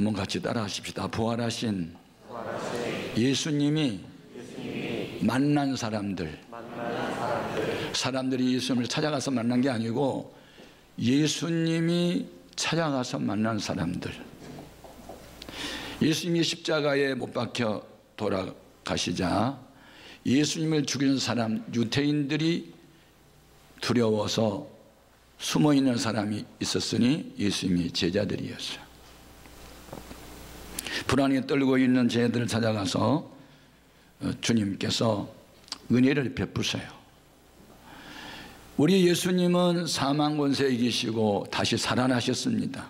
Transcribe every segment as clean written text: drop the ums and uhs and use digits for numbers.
한번 같이 따라 하십시다. 부활하신 예수님이 만난 사람들이 예수님을 찾아가서 만난 게 아니고 예수님이 찾아가서 만난 사람들. 예수님이 십자가에 못 박혀 돌아가시자 예수님을 죽이는 사람, 유태인들이 두려워서 숨어있는 사람이 있었으니 예수님이 제자들이었어요. 불안에 떨고 있는 제자들을 찾아가서 주님께서 은혜를 베푸세요. 우리 예수님은 사망 권세에 이기시고 다시 살아나셨습니다.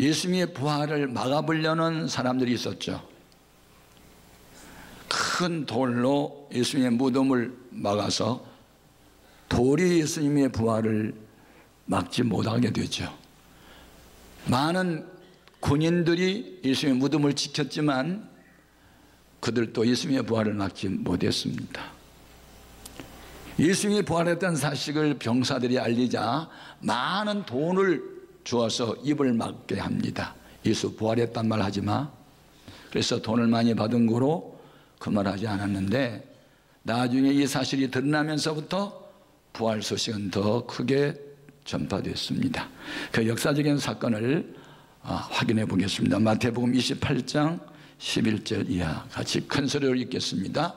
예수님의 부활을 막아보려는 사람들이 있었죠. 큰 돌로 예수님의 무덤을 막아서 돌이 예수님의 부활을 막지 못하게 되죠. 많은 군인들이 예수님의 무덤을 지켰지만 그들도 예수님의 부활을 막지 못했습니다. 예수님이 부활했다는 사실을 병사들이 알리자 많은 돈을 주어서 입을 막게 합니다. 예수 부활했단 말 하지 마. 그래서 돈을 많이 받은 거로 그 말 하지 않았는데 나중에 이 사실이 드러나면서부터 부활 소식은 더 크게 전파됐습니다. 그 역사적인 사건을 확인해 보겠습니다. 마태복음 28장 11절 이하 같이 큰 소리로 읽겠습니다.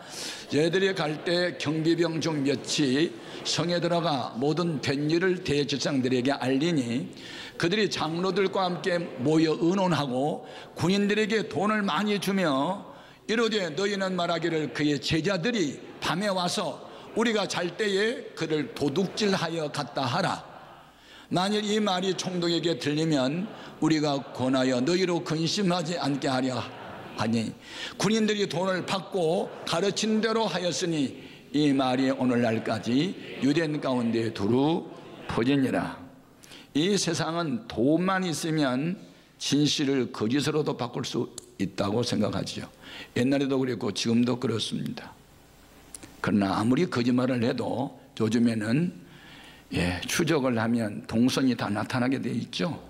얘들이 갈 때 경비병 중 몇이 성에 들어가 모든 된 일을 대제사장들에게 알리니 그들이 장로들과 함께 모여 의논하고 군인들에게 돈을 많이 주며 이르되 너희는 말하기를 그의 제자들이 밤에 와서 우리가 잘 때에 그를 도둑질하여 갔다 하라. 만일 이 말이 총독에게 들리면 우리가 권하여 너희로 근심하지 않게 하려 하니 군인들이 돈을 받고 가르친 대로 하였으니 이 말이 오늘날까지 유대인 가운데 두루 퍼지니라. 이 세상은 돈만 있으면 진실을 거짓으로도 바꿀 수 있다고 생각하죠. 옛날에도 그랬고 지금도 그렇습니다. 그러나 아무리 거짓말을 해도 요즘에는 추적을 하면 동선이 다 나타나게 돼 있죠.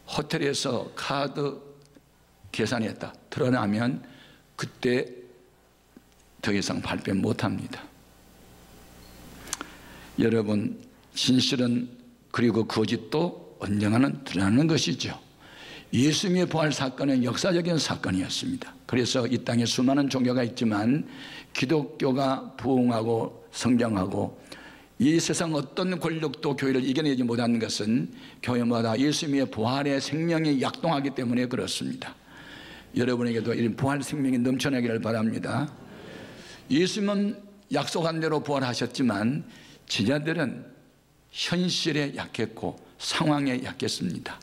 호텔에서 카드 계산했다 드러나면 그때 더 이상 발표 못합니다. 여러분, 진실은 그리고 거짓도 언젠가는 드러나는 것이죠. 예수님의 부활 사건은 역사적인 사건이었습니다. 그래서 이 땅에 수많은 종교가 있지만 기독교가 부흥하고 성장하고 이 세상 어떤 권력도 교회를 이겨내지 못하는 것은 교회마다 예수님의 부활의 생명이 약동하기 때문에 그렇습니다. 여러분에게도 이 부활 생명이 넘쳐나기를 바랍니다. 예수님은 약속한 대로 부활하셨지만 제자들은 현실에 약했고 상황에 약했습니다.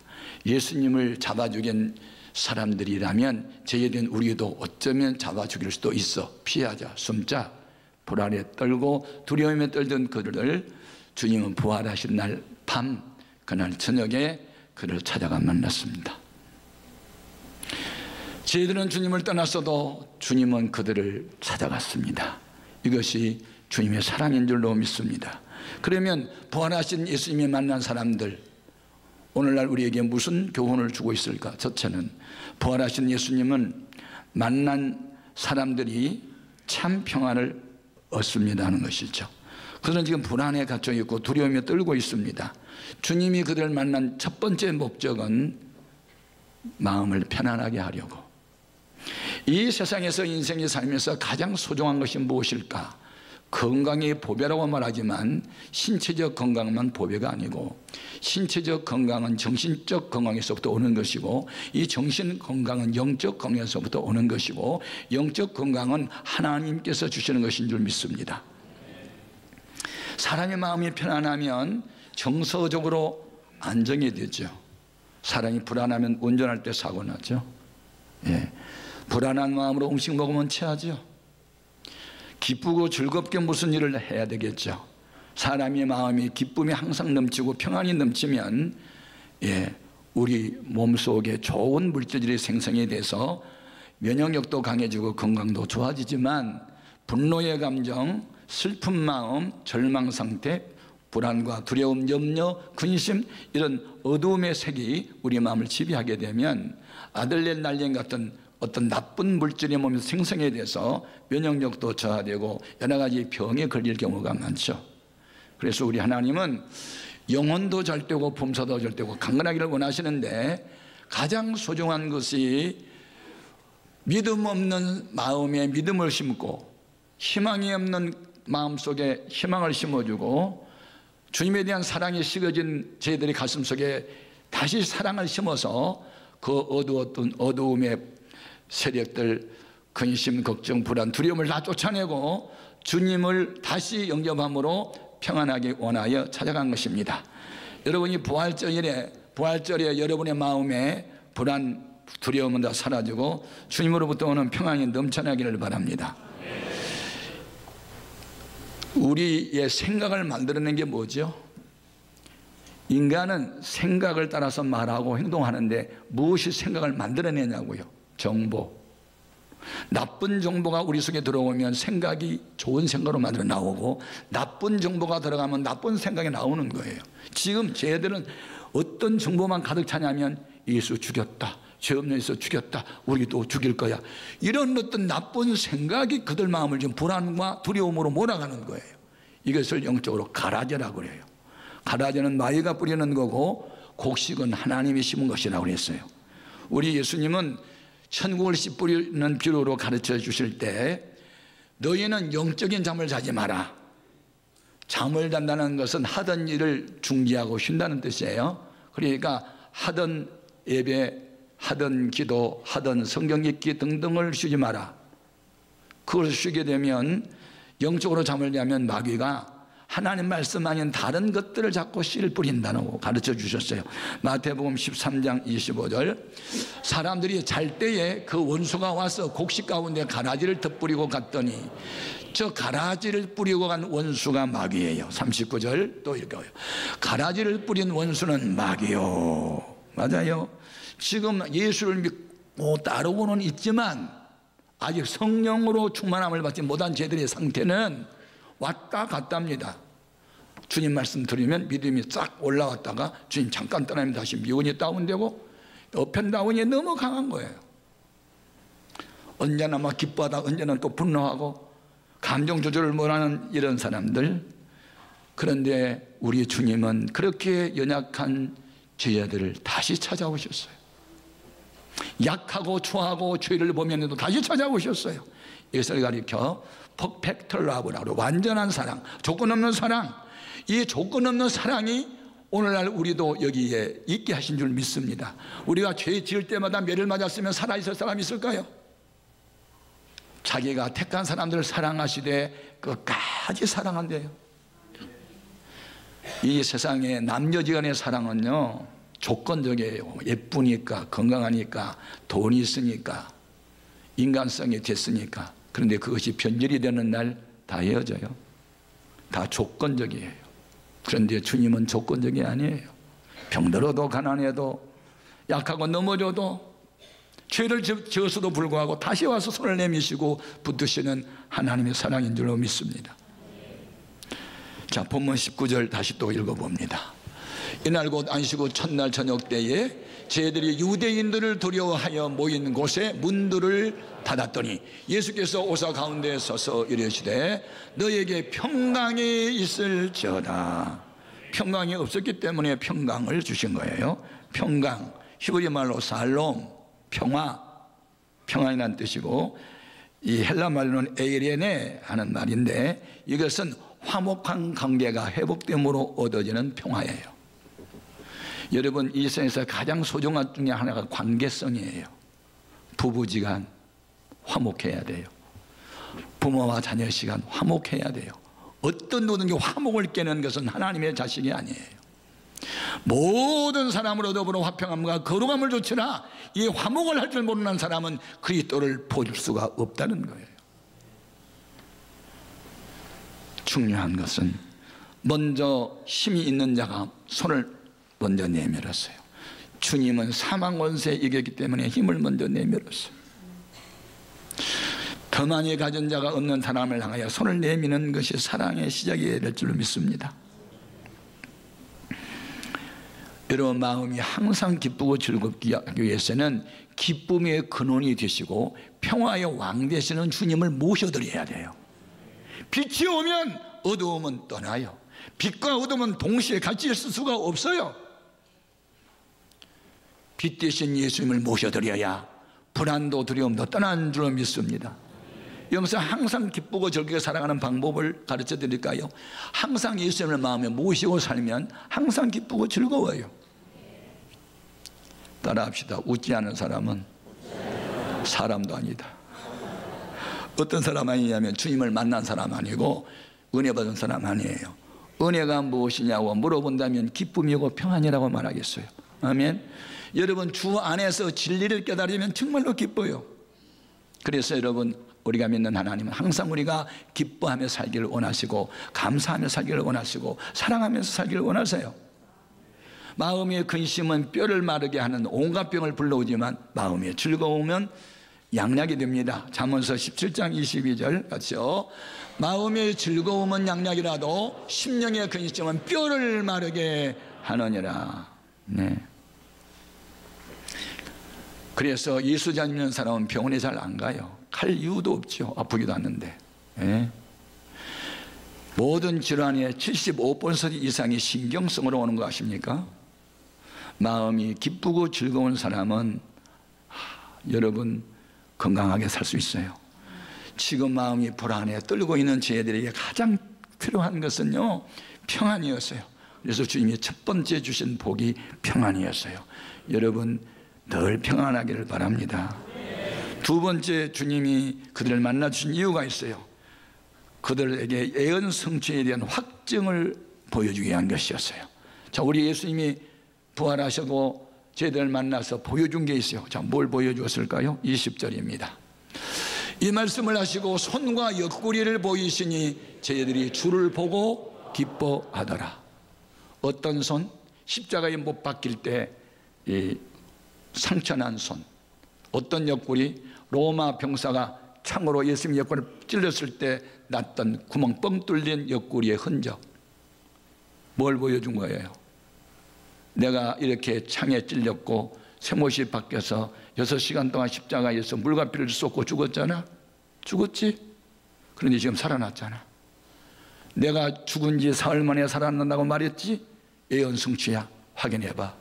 예수님을 잡아 죽인 사람들이라면 제자된 우리도 어쩌면 잡아 죽일 수도 있어. 피하자, 숨자. 불안에 떨고 두려움에 떨던 그들을 주님은 부활하신 날 밤, 그날 저녁에 그를 찾아가 만났습니다. 제자들은 주님을 떠났어도 주님은 그들을 찾아갔습니다. 이것이 주님의 사랑인 줄로 믿습니다. 그러면 부활하신 예수님이 만난 사람들, 오늘날 우리에게 무슨 교훈을 주고 있을까? 첫째는 부활하신 예수님은 만난 사람들이 참 평안을 얻습니다 하는 것이죠. 그들은 지금 불안에 갇혀 있고 두려움에 떨고 있습니다. 주님이 그들을 만난 첫 번째 목적은 마음을 편안하게 하려고. 이 세상에서 인생이 살면서 가장 소중한 것이 무엇일까? 건강이 보배라고 말하지만 신체적 건강만 보배가 아니고 신체적 건강은 정신적 건강에서부터 오는 것이고 이 정신 건강은 영적 건강에서부터 오는 것이고 영적 건강은 하나님께서 주시는 것인 줄 믿습니다. 사람의 마음이 편안하면 정서적으로 안정이 되죠. 사람이 불안하면 운전할 때 사고 나죠. 불안한 마음으로 음식 먹으면 체하죠. 기쁘고 즐겁게 무슨 일을 해야 되겠죠. 사람의 마음이 기쁨이 항상 넘치고 평안이 넘치면 우리 몸속에 좋은 물질들이 생성이 돼서 면역력도 강해지고 건강도 좋아지지만 분노의 감정, 슬픈 마음, 절망 상태, 불안과 두려움, 염려, 근심 이런 어두움의 색이 우리 마음을 지배하게 되면 아들레날린 같은 어떤 나쁜 물질이 몸에 생성이 돼서 면역력도 저하되고 여러 가지 병에 걸릴 경우가 많죠. 그래서 우리 하나님은 영혼도 잘 되고 범사도 잘 되고 강건하기를 원하시는데 가장 소중한 것이 믿음 없는 마음에 믿음을 심고 희망이 없는 마음속에 희망을 심어주고 주님에 대한 사랑이 식어진 저희들의 가슴속에 다시 사랑을 심어서 그 어두웠던 어두움의 세력들 근심, 걱정, 불안, 두려움을 다 쫓아내고 주님을 다시 영접함으로 평안하게 원하여 찾아간 것입니다. 여러분이 부활절에 여러분의 마음에 불안, 두려움은 다 사라지고 주님으로부터 오는 평안이 넘쳐나기를 바랍니다. 우리의 생각을 만들어낸 게 뭐죠? 인간은 생각을 따라서 말하고 행동하는데 무엇이 생각을 만들어내냐고요? 정보. 나쁜 정보가 우리 속에 들어오면 생각이 좋은 생각으로 만들어 나오고 나쁜 정보가 들어가면 나쁜 생각이 나오는 거예요. 지금 쟤들은 어떤 정보만 가득 차냐면 예수 죽였다, 죄 없는 예수 죽였다, 우리도 죽일 거야, 이런 어떤 나쁜 생각이 그들 마음을 지금 불안과 두려움으로 몰아가는 거예요. 이것을 영적으로 가라제라고 그래요. 가라제는 마귀가 뿌리는 거고 곡식은 하나님이 심은 것이라고 그랬어요. 우리 예수님은 천국을 씨 뿌리는 비유로 가르쳐 주실 때 너희는 영적인 잠을 자지 마라. 잠을 잔다는 것은 하던 일을 중지하고 쉰다는 뜻이에요. 그러니까 하던 예배, 하던 기도, 하던 성경 읽기 등등을 쉬지 마라. 그걸 쉬게 되면 영적으로 잠을 자면 마귀가 하나님 말씀 아닌 다른 것들을 자꾸 씨를 뿌린다고 가르쳐 주셨어요. 마태복음 13장 25절 사람들이 잘 때에 그 원수가 와서 곡식 가운데 가라지를 덧뿌리고 갔더니 저 가라지를 뿌리고 간 원수가 마귀예요. 39절 또 읽어요. 가라지를 뿌린 원수는 마귀요. 맞아요. 지금 예수를 믿고 따르고는 있지만 아직 성령으로 충만함을 받지 못한 저희들의 상태는 왔다 갔답니다. 주님 말씀 들으면 믿음이 싹 올라왔다가 주님 잠깐 떠나면 다시 미운이 다운되고 어편다운이 너무 강한 거예요. 언제나 막 기뻐하다 언제나 또 분노하고 감정 조절을 못하는 이런 사람들. 그런데 우리 주님은 그렇게 연약한 제자들을 다시 찾아오셨어요. 약하고 추하고 죄를 보면서도 다시 찾아오셨어요. 이것을 가리켜 퍼펙트 러브라고, 완전한 사랑, 조건 없는 사랑. 이 조건 없는 사랑이 오늘날 우리도 여기에 있게 하신 줄 믿습니다. 우리가 죄 지을 때마다 매를 맞았으면 살아있을 사람이 있을까요? 자기가 택한 사람들을 사랑하시되 끝까지 사랑한대요. 이 세상에 남녀지간의 사랑은요 조건적이에요. 예쁘니까, 건강하니까, 돈이 있으니까, 인간성이 됐으니까. 그런데 그것이 변절이 되는 날 다 헤어져요. 다 조건적이에요. 그런데 주님은 조건적이 아니에요. 병들어도 가난해도 약하고 넘어져도 죄를 지었어도 불구하고 다시 와서 손을 내미시고 붙드시는 하나님의 사랑인 줄로 믿습니다. 자, 본문 19절 다시 또 읽어봅니다. 이날 곧 안식 후 첫날 저녁 때에 저희들이 유대인들을 두려워하여 모인 곳에 문들을 닫았더니 예수께서 오사 가운데 서서 이르시되 너에게 평강이 있을지어다. 평강이 없었기 때문에 평강을 주신 거예요. 평강, 히브리 말로 살롬, 평화, 평안이라는 뜻이고 이 헬라 말로는 에이레네 하는 말인데 이것은 화목한 관계가 회복됨으로 얻어지는 평화예요. 여러분, 이 세상에서 가장 소중한 중에 하나가 관계성이에요. 부부지간 화목해야 돼요. 부모와 자녀 시간 화목해야 돼요. 어떤 누구든지 화목을 깨는 것은 하나님의 자식이 아니에요. 모든 사람으로 더불어 화평함과 거룩함을 조치라. 이 화목을 할 줄 모르는 사람은 그리스도를 보줄 수가 없다는 거예요. 중요한 것은 먼저 힘이 있는 자가 손을 먼저 내밀었어요. 주님은 사망 원세에 이겼기 때문에 힘을 먼저 내밀었어요. 더 많이 가진 자가 없는 사람을 향하여 손을 내미는 것이 사랑의 시작이 될 줄로 믿습니다. 여러분 마음이 항상 기쁘고 즐겁게 하기 위해서는 기쁨의 근원이 되시고 평화의 왕 되시는 주님을 모셔드려야 돼요. 빛이 오면 어두움은 떠나요. 빛과 어둠은 동시에 같이 있을 수가 없어요. 빛 대신 예수님을 모셔드려야 불안도 두려움도 떠난 줄로 믿습니다. 여기서 항상 기쁘고 즐겁게 살아가는 방법을 가르쳐 드릴까요? 항상 예수님을 마음에 모시고 살면 항상 기쁘고 즐거워요. 따라합시다. 웃지 않은 사람은 사람도 아니다. 어떤 사람 아니냐면 주님을 만난 사람 아니고 은혜 받은 사람 아니에요. 은혜가 무엇이냐고 물어본다면 기쁨이고 평안이라고 말하겠어요. 아멘. 여러분 주 안에서 진리를 깨달으면 정말로 기뻐요. 그래서 여러분 우리가 믿는 하나님은 항상 우리가 기뻐하며 살기를 원하시고 감사하며 살기를 원하시고 사랑하면서 살기를 원하세요. 마음의 근심은 뼈를 마르게 하는 온갖 병을 불러오지만 마음의 즐거움은 양약이 됩니다. 잠언서 17장 22절 같이요. 마음의 즐거움은 양약이라도 심령의 근심은 뼈를 마르게 하느니라. 네. 그래서 예수 잘 믿는 사람은 병원에 잘 안 가요. 갈 이유도 없죠. 아프기도 하는데. 네. 모든 질환의 75% 이상이 신경성으로 오는 거 아십니까? 마음이 기쁘고 즐거운 사람은 여러분 건강하게 살 수 있어요. 지금 마음이 불안해 떨고 있는 저희들에게 가장 필요한 것은요 평안이었어요. 그래서 주님이 첫 번째 주신 복이 평안이었어요. 여러분 늘 평안하기를 바랍니다. 두 번째 주님이 그들을 만나 주신 이유가 있어요. 그들에게 예언 성취에 대한 확증을 보여주기 위한 것이었어요. 자, 우리 예수님이 부활하시고 저희들 만나서 보여준 게 있어요. 자, 뭘 보여주었을까요? 20절입니다. 이 말씀을 하시고 손과 옆구리를 보이시니 저희들이 주를 보고 기뻐하더라. 어떤 손? 십자가에 못 박힐 때 이 상처난 손. 어떤 옆구리? 로마 병사가 창으로 예수님 옆구리를 찔렀을 때 났던 구멍 뻥 뚫린 옆구리의 흔적. 뭘 보여준 거예요? 내가 이렇게 창에 찔렸고 쇠못이 박혀서 6시간 동안 십자가에서 물과 피를 쏟고 죽었잖아. 죽었지? 그런데 지금 살아났잖아. 내가 죽은 지 사흘 만에 살아난다고 말했지? 예언 성취야. 확인해봐.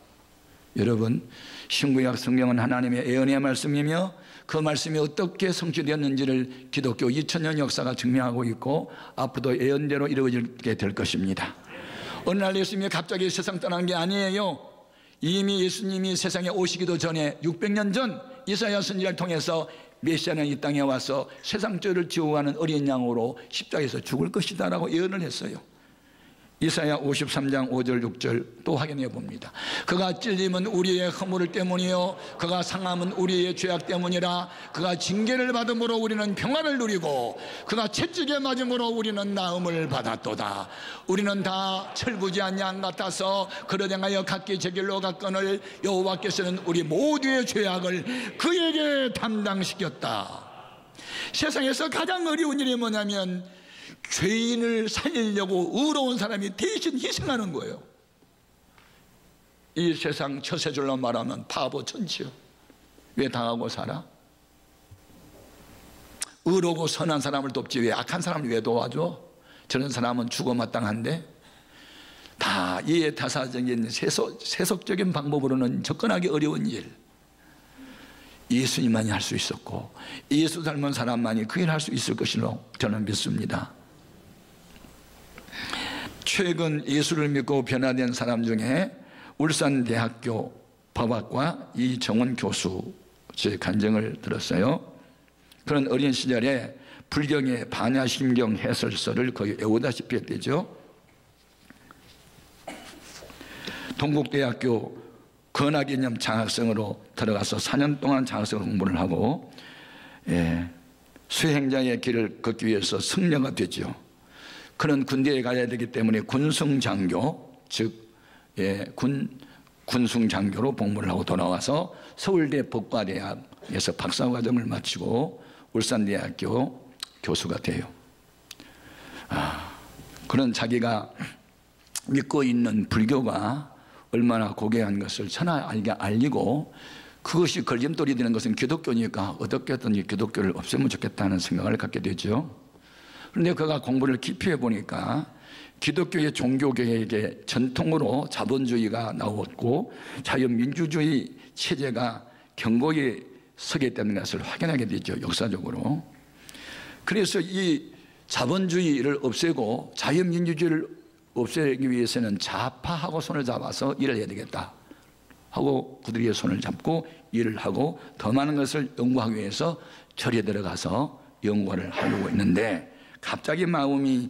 여러분 신구약 성경은 하나님의 예언의 말씀이며 그 말씀이 어떻게 성취되었는지를 기독교 2000년 역사가 증명하고 있고 앞으로도 예언대로 이루어지게 될 것입니다. 어느 날 예수님이 갑자기 세상 떠난 게 아니에요. 이미 예수님이 세상에 오시기도 전에 600년 전 이사야 선지자를 통해서 메시아는 이 땅에 와서 세상 죄를 지워가는 어린 양으로 십자가에서 죽을 것이다 라고 예언을 했어요. 이사야 53장 5절 6절 또 확인해 봅니다. 그가 찔림은 우리의 허물 때문이요 그가 상함은 우리의 죄악 때문이라. 그가 징계를 받음으로 우리는 평안을 누리고 그가 채찍에 맞음으로 우리는 나음을 받았도다. 우리는 다 철부지한 양 같아서 그를 향하여 각기 제 길로 갔거늘 여호와께서는 우리 모두의 죄악을 그에게 담당시켰다. 세상에서 가장 어려운 일이 뭐냐면 죄인을 살리려고 의로운 사람이 대신 희생하는 거예요. 이 세상 처세줄로 말하면 바보 천치요. 왜 당하고 살아? 의로고 선한 사람을 돕지 왜 악한 사람을 왜 도와줘? 저런 사람은 죽어 마땅한데. 다 이해타사적인 세속적인 방법으로는 접근하기 어려운 일, 예수님만이 할 수 있었고 예수 닮은 사람만이 그 일을 할 수 있을 것이라고 저는 믿습니다. 최근 예수를 믿고 변화된 사람 중에 울산대학교 법학과 이정원 교수 제 간증을 들었어요. 그런 어린 시절에 불경의 반야심경 해설서를 거의 외우다시피 했대죠. 동국대학교 건학개념 장학생으로 들어가서 4년 동안 장학생으로 공부를 하고 수행자의 길을 걷기 위해서 승려가 됐죠. 그런 군대에 가야 되기 때문에 군승장교, 즉 군승장교로 복무를 하고 돌아와서 서울대 법과대학에서 박사과정을 마치고 울산대학교 교수가 돼요. 그런 자기가 믿고 있는 불교가 얼마나 고귀한 것을 천하에게 알리고 그것이 걸림돌이 되는 것은 기독교니까 어떻게든 기독교를 없애면 좋겠다는 생각을 갖게 되죠. 그런데 그가 공부를 깊이 해보니까 기독교의 종교개혁의 전통으로 자본주의가 나왔고 자유민주주의 체제가 경고에 서게 되는 것을 확인하게 되죠. 역사적으로. 그래서 이 자본주의를 없애고 자유민주주의를 없애기 위해서는 좌파하고 손을 잡아서 일을 해야 되겠다 하고 그들의 손을 잡고 일을 하고 더 많은 것을 연구하기 위해서 절에 들어가서 연구를 하려고 했는데 갑자기 마음이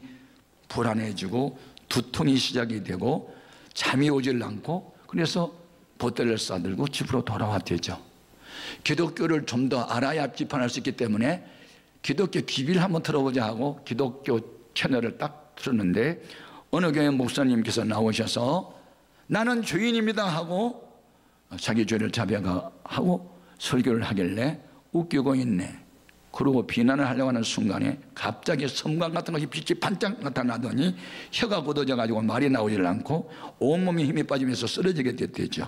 불안해지고 두통이 시작이 되고 잠이 오질 않고 그래서 보따리를 싸들고 집으로 돌아왔대죠. 기독교를 좀 더 알아야 비판할 수 있기 때문에 기독교 기비를 한번 들어보자 하고 기독교 채널을 딱 틀었는데 어느 교회 목사님께서 나오셔서 나는 죄인입니다 하고 자기 죄를 자백하고 설교를 하길래 웃기고 있네. 그러고 비난을 하려고 하는 순간에 갑자기 섬광 같은 것이 빛이 반짝 나타나더니 혀가 굳어져 가지고 말이 나오질 않고 온몸에 힘이 빠지면서 쓰러지게 됐대죠.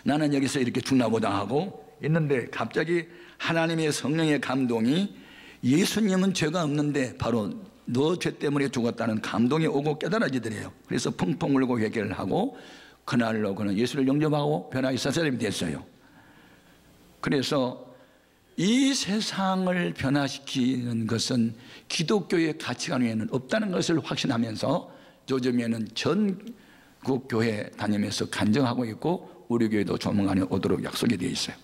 나는 여기서 이렇게 죽나 보다 하고 있는데 갑자기 하나님의 성령의 감동이 예수님은 죄가 없는데 바로 너 죄 때문에 죽었다는 감동이 오고 깨달아지더래요. 그래서 펑펑 울고 회개를 하고 그날로 그는 예수를 영접하고 변화의 사사람이 됐어요. 그래서 이 세상을 변화시키는 것은 기독교의 가치관 외에는 없다는 것을 확신하면서 요즘에는 전국 교회 다니면서 간증하고 있고 우리 교회도 조만간에 오도록 약속이 되어 있어요.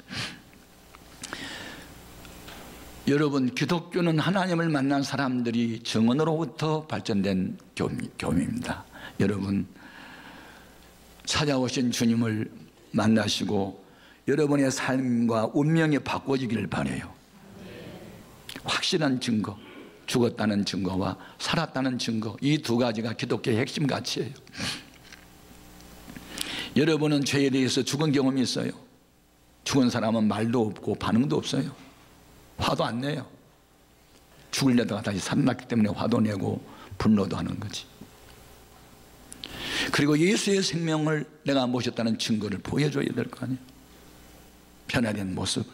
여러분, 기독교는 하나님을 만난 사람들이 정언으로부터 발전된 교회입니다. 여러분, 찾아오신 주님을 만나시고 여러분의 삶과 운명이 바꿔지기를 바라요. 확실한 증거, 죽었다는 증거와 살았다는 증거, 이 두 가지가 기독교의 핵심 가치예요. 여러분은 죄에 대해서 죽은 경험이 있어요? 죽은 사람은 말도 없고 반응도 없어요. 화도 안 내요. 죽으려다가 다시 살아났기 때문에 화도 내고 분노도 하는 거지. 그리고 예수의 생명을 내가 모셨다는 증거를 보여줘야 될 거 아니에요. 변화된 모습을,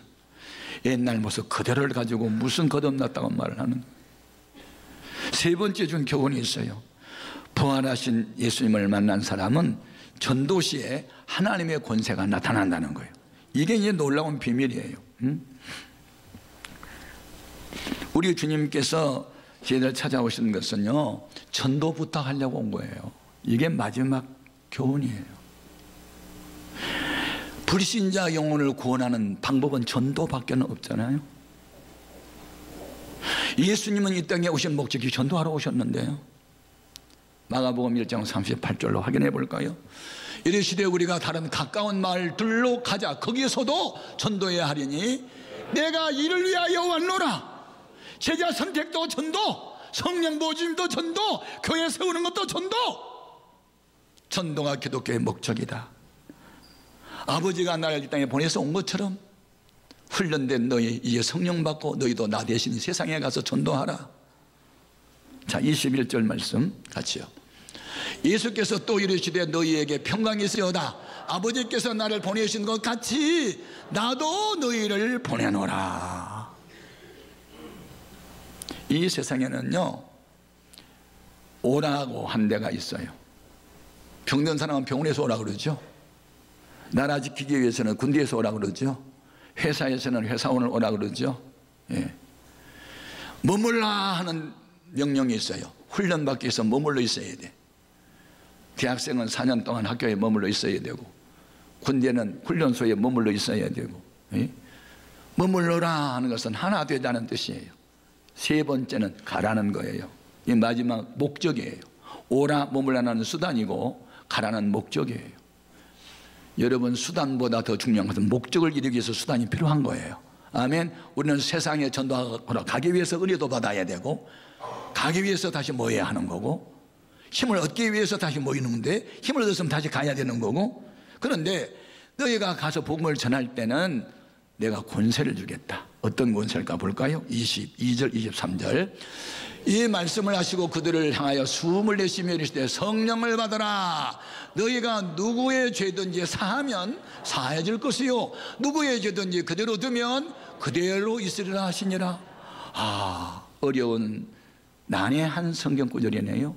옛날 모습 그대로를 가지고 무슨 거듭났다고 말을 하는 거예요. 세 번째 준 교훈이 있어요. 부활하신 예수님을 만난 사람은 전도시에 하나님의 권세가 나타난다는 거예요. 이게 이제 놀라운 비밀이에요. 우리 주님께서 저희들 찾아오시는 것은요, 전도 부탁하려고 온 거예요. 이게 마지막 교훈이에요. 불신자 영혼을 구원하는 방법은 전도밖에 없잖아요. 예수님은 이 땅에 오신 목적이 전도하러 오셨는데요. 마가복음 1장 38절로 확인해 볼까요? 이르시되 우리가 다른 가까운 마을들로 가자. 거기에서도 전도해야 하리니 내가 이를 위하여 왔노라. 제자 선택도 전도, 성령 부어주심도 전도, 교회 세우는 것도 전도. 전도가 기독교의 목적이다. 아버지가 나를 이 땅에 보내서 온 것처럼 훈련된 너희 이제 성령 받고 너희도 나 대신 세상에 가서 전도하라. 자, 21절 말씀 같이요. 예수께서 또 이르시되 너희에게 평강이 있으리로다. 아버지께서 나를 보내신 것 같이 나도 너희를 보내노라. 이 세상에는요, 오라고 한 데가 있어요. 병든 사람은 병원에서 오라 그러죠. 나라 지키기 위해서는 군대에서 오라 그러죠. 회사에서는 회사원을 오라 그러죠. 예. 머물라 하는 명령이 있어요. 훈련받기 위해서 머물러 있어야 돼. 대학생은 4년 동안 학교에 머물러 있어야 되고, 군대는 훈련소에 머물러 있어야 되고. 예? 머물러라 하는 것은 하나 되자는 뜻이에요. 세 번째는 가라는 거예요. 이 마지막 목적이에요. 오라 머물라는 수단이고 가라는 목적이에요. 여러분, 수단보다 더 중요한 것은 목적을 이루기 위해서 수단이 필요한 거예요. 아멘. 우리는 세상에 전도하러 가기 위해서 은혜도 받아야 되고, 가기 위해서 다시 모여야 하는 거고, 힘을 얻기 위해서 다시 모이는데 힘을 얻었으면 다시 가야 되는 거고. 그런데 너희가 가서 복음을 전할 때는 내가 권세를 주겠다. 어떤 권세일까 볼까요? 22절 23절 이 말씀을 하시고 그들을 향하여 숨을 내쉬며 이르시되 성령을 받아라. 너희가 누구의 죄든지 사하면 사해질 것이요 누구의 죄든지 그대로 두면 그대로 있으리라 하시니라. 어려운 난해한 성경 구절이네요.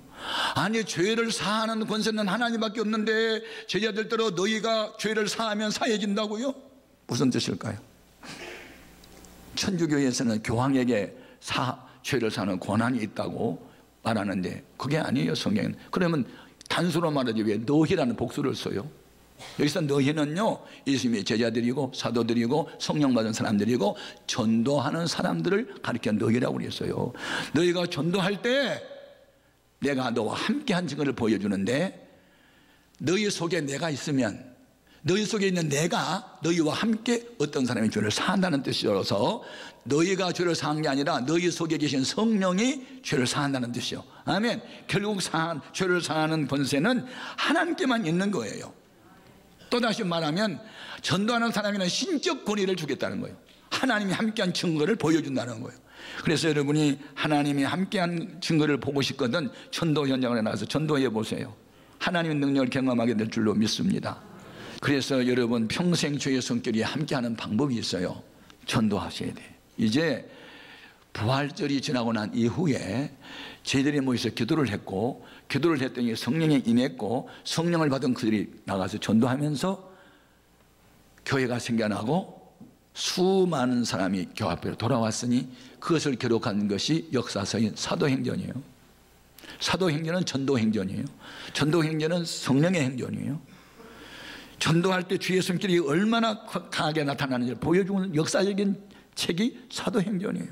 아니, 죄를 사하는 권세는 하나님밖에 없는데 제자들대로 너희가 죄를 사하면 사해진다고요? 무슨 뜻일까요? 천주교에서는 교황에게 죄를 사는 권한이 있다고 말하는데 그게 아니에요, 성경은. 그러면 단수로 말하지 왜 너희라는 복수를 써요? 여기서 너희는요, 예수님의 제자들이고 사도들이고 성령 받은 사람들이고 전도하는 사람들을 가리켜 너희라고 그랬어요. 너희가 전도할 때 내가 너와 함께한 증거를 보여주는데 너희 속에 내가 있으면 너희 속에 있는 내가 너희와 함께 어떤 사람이 죄를 사한다는 뜻이어서 너희가 죄를 사한 게 아니라 너희 속에 계신 성령이 죄를 사한다는 뜻이요. 아멘. 결국 죄를 사하는 권세는 하나님께만 있는 거예요. 또다시 말하면 전도하는 사람에게는 신적 권위를 주겠다는 거예요. 하나님이 함께한 증거를 보여준다는 거예요. 그래서 여러분이 하나님이 함께한 증거를 보고 싶거든 전도 현장에 나가서 전도해 보세요. 하나님의 능력을 경험하게 될 줄로 믿습니다. 그래서 여러분 평생 주의 손길이 함께하는 방법이 있어요. 전도하셔야 돼요. 이제 부활절이 지나고 난 이후에 저희들이 모여서 기도를 했고 기도를 했더니 성령이 임했고 성령을 받은 그들이 나가서 전도하면서 교회가 생겨나고 수많은 사람이 교회 앞으로 돌아왔으니 그것을 기록한 것이 역사서인 사도행전이에요. 사도행전은 전도행전이에요. 전도행전은 성령의 행전이에요. 전도할 때 주의 손길이 얼마나 강하게 나타나는지를 보여주는 역사적인 책이 사도행전이에요.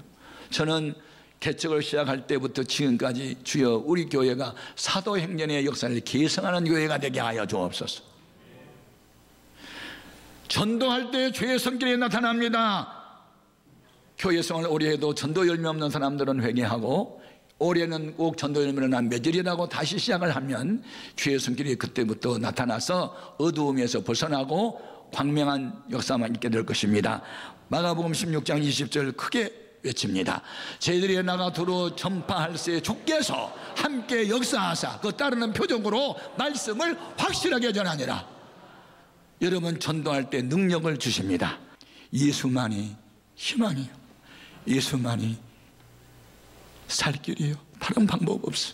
저는 개척을 시작할 때부터 지금까지 주여 우리 교회가 사도행전의 역사를 계승하는 교회가 되게 하여 주옵소서. 전도할 때 주의 손길이 나타납니다. 교회성을 오래 해도 전도 열매 없는 사람들은 회개하고 올해는 꼭 전도 열매를 난 맺으리라고 다시 시작을 하면 주의 손길이 그때부터 나타나서 어두움에서 벗어나고 광명한 역사만 있게 될 것입니다. 마가복음 16장 20절 크게 외칩니다. 저희들이 나가 두루 전파할세 주께서 함께 역사하사 그 따르는 표적으로 말씀을 확실하게 전하니라. 여러분 전도할 때 능력을 주십니다. 예수만이 희망이에요. 예수만이 살 길이에요. 다른 방법 없어.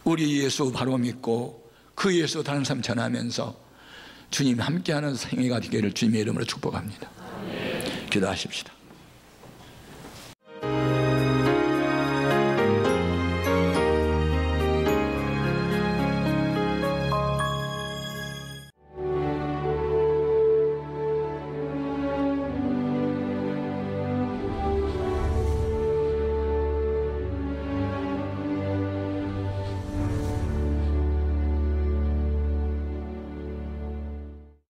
우리 예수 바로 믿고 그 예수 다른 사람 전하면서 주님 함께하는 생애가 되기를 주님의 이름으로 축복합니다. 기도하십시다.